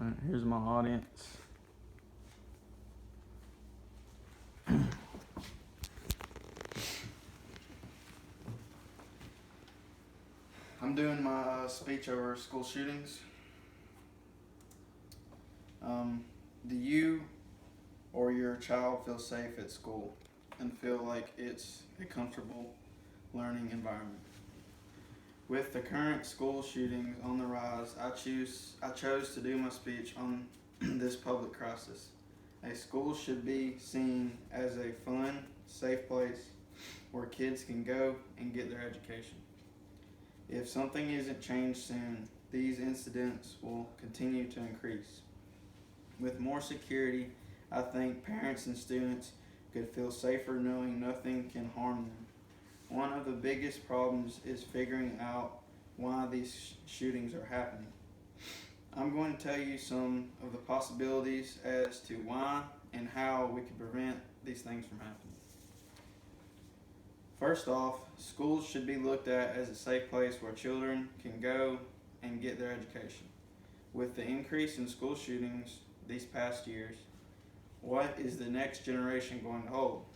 All right, here's my audience. I'm doing my speech over school shootings. Do you or your child feel safe at school and feel like it's a comfortable learning environment? With the current school shootings on the rise, I chose to do my speech on this public crisis. A school should be seen as a fun, safe place where kids can go and get their education. If something isn't changed soon, these incidents will continue to increase. With more security, I think parents and students could feel safer knowing nothing can harm them. One of the biggest problems is figuring out why these shootings are happening. I'm going to tell you some of the possibilities as to why and how we can prevent these things from happening. First off, schools should be looked at as a safe place where children can go and get their education. With the increase in school shootings these past years, what is the next generation going to hold?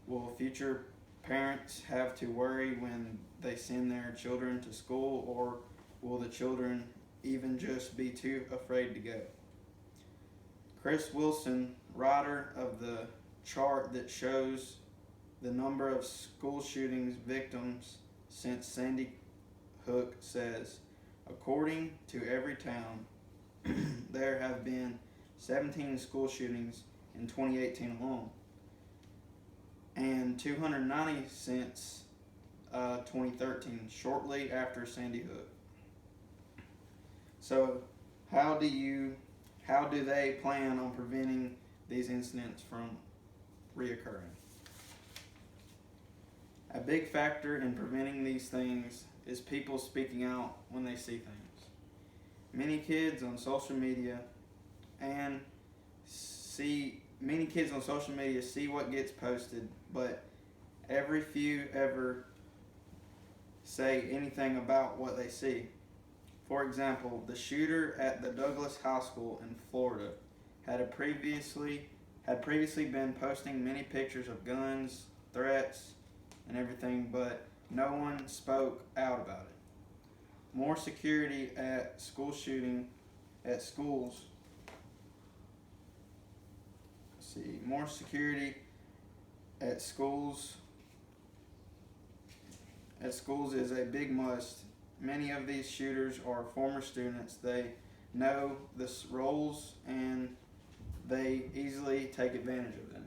Will future parents have to worry when they send their children to school, or will the children even just be too afraid to go? Chris Wilson, writer of the chart that shows the number of school shootings victims since Sandy Hook, says, according to Everytown, there have been 17 school shootings in 2018 alone, and 290 since 2013, shortly after Sandy Hook. So, how do they plan on preventing these incidents from reoccurring? A big factor in preventing these things is people speaking out when they see things. Many kids on social media see what gets posted, but every few ever say anything about what they see. For example, the shooter at the Douglas High School in Florida had previously been posting many pictures of guns, threats, and everything, but no one spoke out about it. More security at schools. More security at schools. At schools is a big must. Many of these shooters are former students. They know the roles and they easily take advantage of them.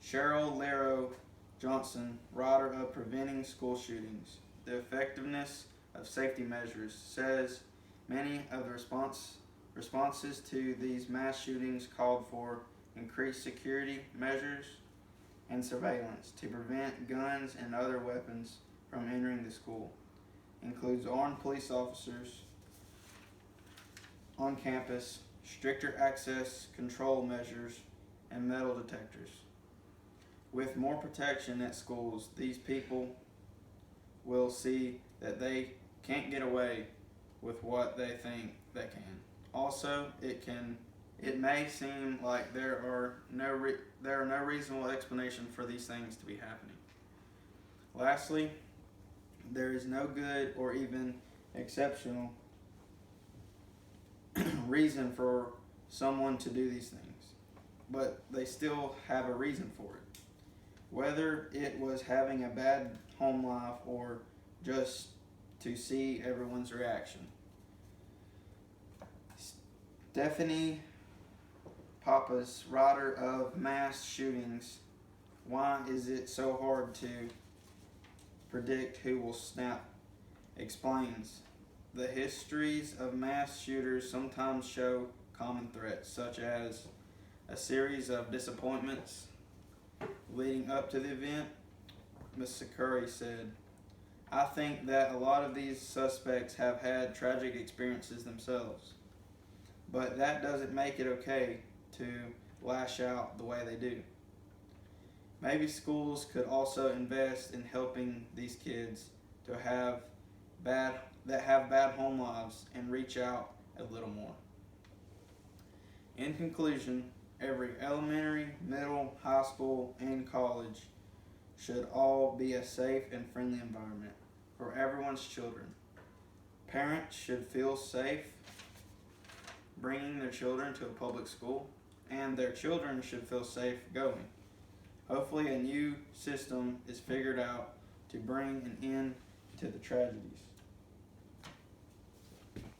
Cheryl Lero Johnson, writer of Preventing School Shootings, The Effectiveness of Safety Measures, says many of the responses to these mass shootings called for increased security measures and surveillance to prevent guns and other weapons from entering the school. Includes armed police officers on campus, stricter access control measures, and metal detectors. With more protection at schools, these people will see that they can't get away with what they think they can. Also, it may seem like there are no reasonable explanation for these things to be happening. Lastly, there is no good or even exceptional reason for someone to do these things, but they still have a reason for it. Whether it was having a bad home life or just to see everyone's reaction. Stephanie Pappas, writer of Mass Shootings, Why Is It So Hard to Predict Who Will Snap, explains, the histories of mass shooters sometimes show common threats, such as a series of disappointments leading up to the event. Ms. Curry said, I think that a lot of these suspects have had tragic experiences themselves, but that doesn't make it okay to lash out the way they do. Maybe schools could also invest in helping these kids that have bad home lives and reach out a little more. In conclusion, every elementary, middle, high school, and college should all be a safe and friendly environment for everyone's children. Parents should feel safe bringing their children to a public school, and their children should feel safe going. Hopefully, a new system is figured out to bring an end to the tragedies.